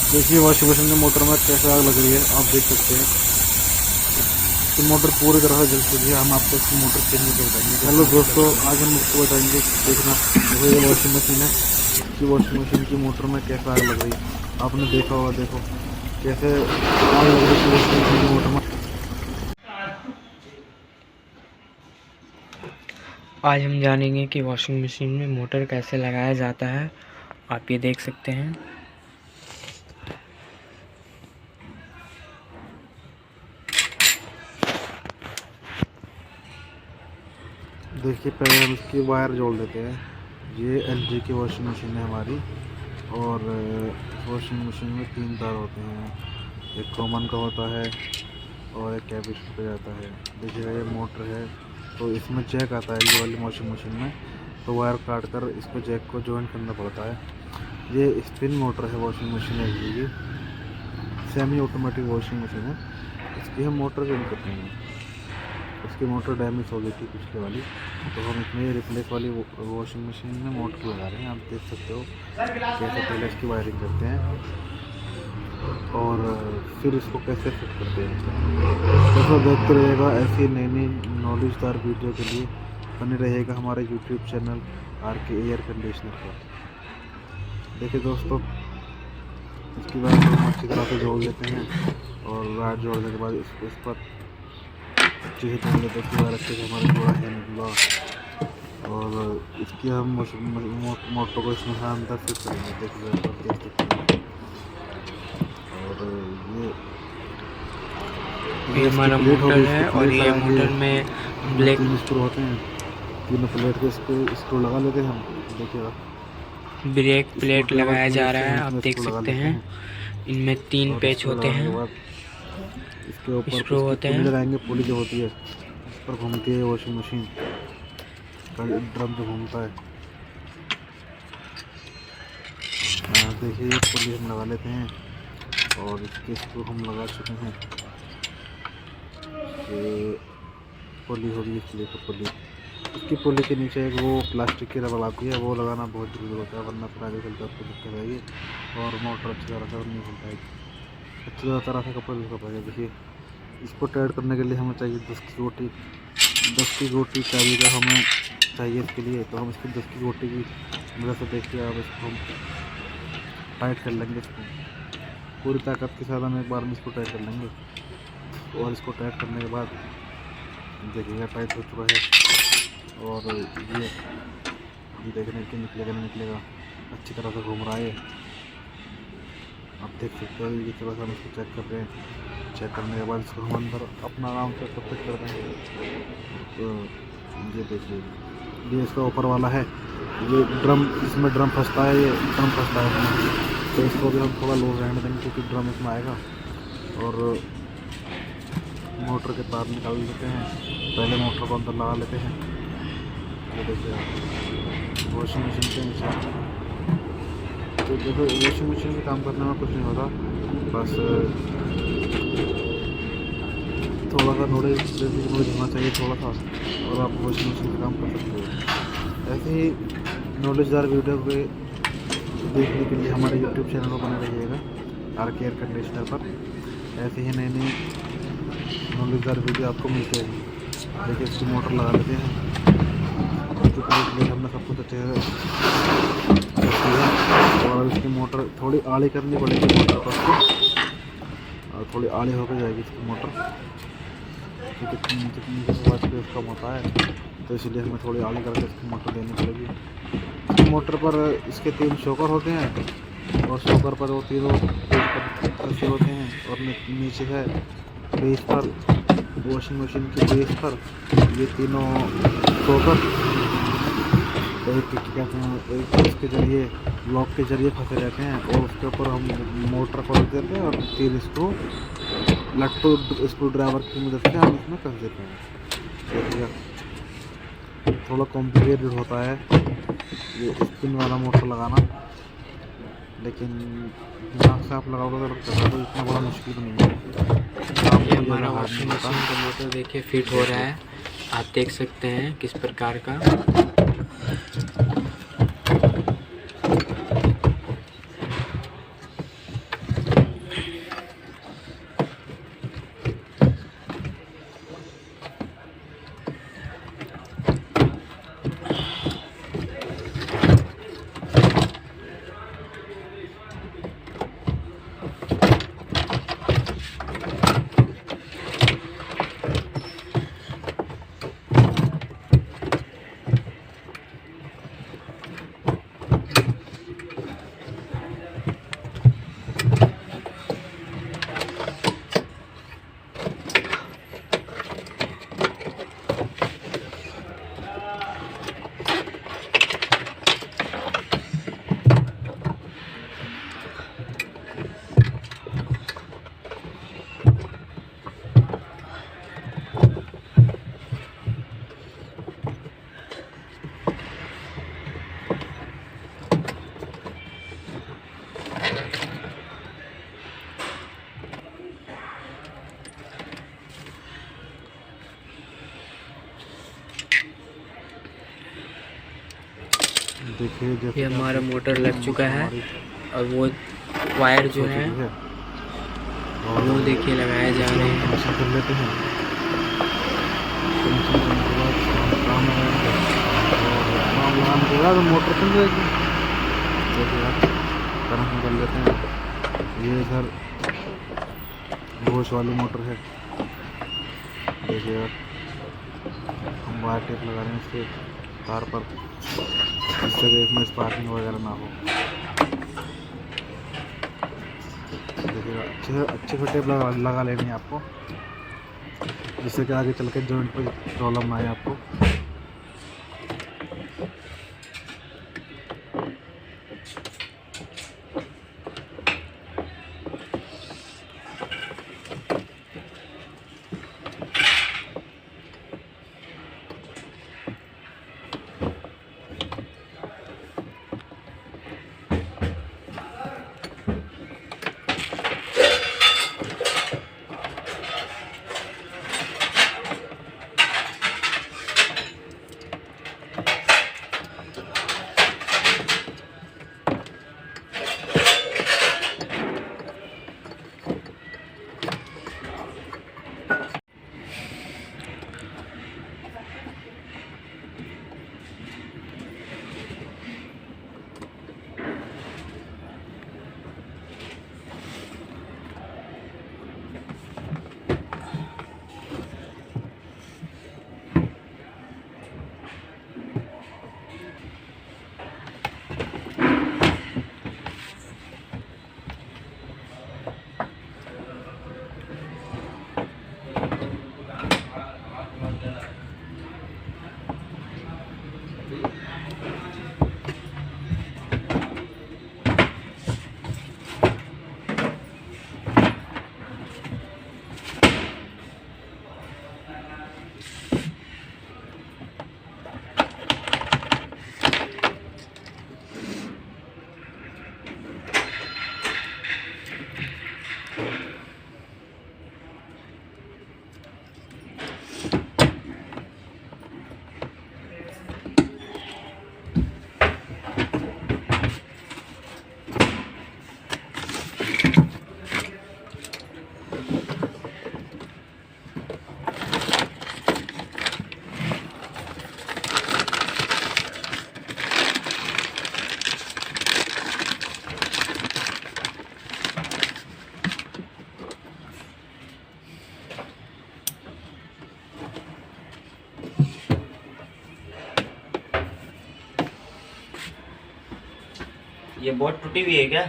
देखिए washing machine की motor में कैसे आग लग रही है, आप देख सकते हैं। तो मोटर पूरी तरह से जल चुकी है। हम आपको इसकी मोटर चेंज करके बताएंगे। हेलो दोस्तों, आज हम आपको बताएंगे, देखना देखो ये वॉशिंग मशीन है। इसकी वॉशिंग मशीन की मोटर में कैसे आग लग रही है, आपने देखा होगा। देखो कैसे आग लग रही है वॉशिंग मशीन की मोटर में। आज हम जानेंगे कि वॉशिंग मशीन में मोटर कैसे लगाया जाता है। आप ये देख सकते हैं। देखिए पहले हम इसकी वायर जोड़ देते हैं। ये एलजी की वॉशिंग मशीन है हमारी, और वॉशिंग मशीन में 3 तार होते हैं। एक कॉमन का होता है और एक कैपेसिटर पे जाता है। देखिएगा ये मोटर है, तो इसमें जैक आता है एलजी वाली वॉशिंग मशीन में, तो वायर काट कर इसको जैक को जॉइंट करना पड़ता है। ये स्पिन मोटर है वॉशिंग मशीन एलजी की, सेमी ऑटोमेटिक वॉशिंग मशीन है। इसकी हम मोटर चेंज करते हैं। उसकी मोटर डैमेज हो गई थी पिछले वाली, तो हम इसमें रिप्लेस वाली वॉशिंग मशीन में मोटर लगा रहे हैं। आप देख सकते हो कैसे पहले इसकी वायरिंग करते हैं और फिर इसको कैसे फिट करते हैं। दोस्तों देखते रहिएगा, ऐसी नई नई नॉलेजदार वीडियो के लिए बने रहेगा हमारे YouTube channel RK air conditioner पर। देखिए दोस्तों, इसकी वायर को हम अच्छी तरह से जोड़ लेते हैं, और वायर जोड़ने के बाद इस पर अच्छे से जोड़ लेते हैं। वायर अच्छे से हमारे जोड़ा है निकला, और इसकी हम मोटर को इसमें अंदर फिट करेंगे। देखिए देख सकते हैं। और ये हमारा मोटर है, और ये मोटर में ब्लैक 3 स्क्रू होते हैं। 3 प्लेट के स्क्रू लगा लेते हैं हम। देखिएगा ब्रेक प्लेट स्क्रू लगाया जा रहा से है। हम आप इसमें देख स्क्रू लगा सकते लेते हैं, हैं। इनमें 3 और पेच स्क्रू होते लगाने के हैं, बाद इसके ऊपर स्क्रू इसकी होते पुली हैं। लगाएंगे। पुली जो होती है इस पर घूमती है वॉशिंग मशीन का, ड्रम जो घूमता है। देखिए ये पुली हम लगा लेते हैं, और इसके स्क्रू हम लगा चुके हैं। ये पुली होगी इसलिए तो पुली, इसकी पुली के नीचे एक वो प्लास्टिक की रबड़ आती है, वो लगाना बहुत जरूरी होता है, वरना फिर आगे चलकर आपको दिक्कत आएगी और मोटर अच्छी तरह से नहीं चल पाएगी। अच्छी तरह से कपड़ा नहीं कर पाएगा। देखिए इसको टाइट करने के लिए हमें चाहिए 10 की गोटी। 10 की गोटी चाबी का हमें चाहिए इसके लिए, तो हम इसकी 10 की गोटी की मदद से देखिए आप इसको हम टाइट कर लेंगे। इसको पूरी ताकत के साथ हम एक बार में इसको टाइट कर लेंगे, और इसको टाइट करने के बाद देखिएगा टाइट हो चुका है। और ये देखने के निकलेगा नहीं निकलेगा, अच्छी तरह से घूम रहा है। आप देख सकते हो ये तरह से हम इसको चेक कर रहे हैं। चेक करने के बाद इसको हम अंदर अपना आराम से फिट कर देंगे। तो ये देखिए, ये इसका ऊपर वाला है, ये ड्रम, इसमें ड्रम फंसता है, ये ड्रम फंसता है इसमें, तो इसको भी हम थोड़ा लूज रहने देंगे क्योंकि ड्रम इसमें आएगा। और मोटर के तार निकाल लेते हैं। पहले मोटर को अंदर लगा लेते हैं। ये देखिए वॉशिंग मशीन के नीचे, तो देखो वॉशिंग मशीन में काम करने में कुछ नहीं होता, बस थोड़ा सा नॉलेज होना चाहिए थोड़ा सा, और आप वॉशिंग मशीन का काम कर सकते हो। ऐसे ही नॉलेजदार वीडियो को देखने के लिए हमारे यूट्यूब चैनल पर बने रहिएगा RK एयर कंडीशनर पर। ऐसे ही नई नई नॉलेजदार वीडियो आपको मिलते हैं। देखिए इसकी मोटर लगा लेते हैं। हमने सब कुछ अच्छे से रखी है, और इसकी मोटर थोड़ी आड़ी करनी पड़ेगी मोटर पर, और थोड़ी आड़ी होकर जाएगी इसकी मोटर, क्योंकि नीचे वाट पे कम होता है, तो इसलिए हमें थोड़ी आड़ी करके इसकी मोटर देनी पड़ेगी। इसकी मोटर पर इसके 3 शॉकर होते हैं, और शॉकर पर वो तीनों रखे होते हैं, और नीचे है बेस पर, वॉशिंग मशीन के बेस पर ये तीनों शॉकर एक कहते हैं, एक इसके जरिए लॉक के जरिए फंसे रहते हैं, और उसके ऊपर हम मोटर को रख देते हैं, और 3 स्क्रू लट्टू स्क्रू ड्राइवर की मदद से हम इसमें कस देते हैं। देखिएगा थोड़ा कॉम्प्लिकेटेड होता है ये स्पिन वाला मोटर लगाना, लेकिन दिमाग से आप लगाओगे तो इतना बड़ा मुश्किल तो नहीं है। ये हमारा वॉशिंग मशीन का मोटर देखिए फिट हो रहा है। आप देख सकते हैं किस प्रकार का। देखिए जैसे ये कि आप हमारा देख मोटर सकते लग हैं, चुका है हमारी और वो वायर जो हो है चुकी है। वो देखिए लगाए जा रहे हैं। कनेक्शन कर लेते हैं। कनेक्शन करने के बाद हम काम लगाएंगे और काम लगाने के बाद मोटर चल जाएगी। देखिए आप कनेक्शन कर लेते हैं। ये इधर वॉश वाली मोटर है। देखिए आप हम वायर टेप लगा रहे हैं इसके तार पर, जिससे कि इसमें स्पार्किंग वगैरह ना हो। देखिए अच्छे से टेप लगा लेनी है आपको, जिससे कि आगे चल के जॉइंट पर प्रॉब्लम ना आए आपको। ये बोट टूटी हुई है क्या?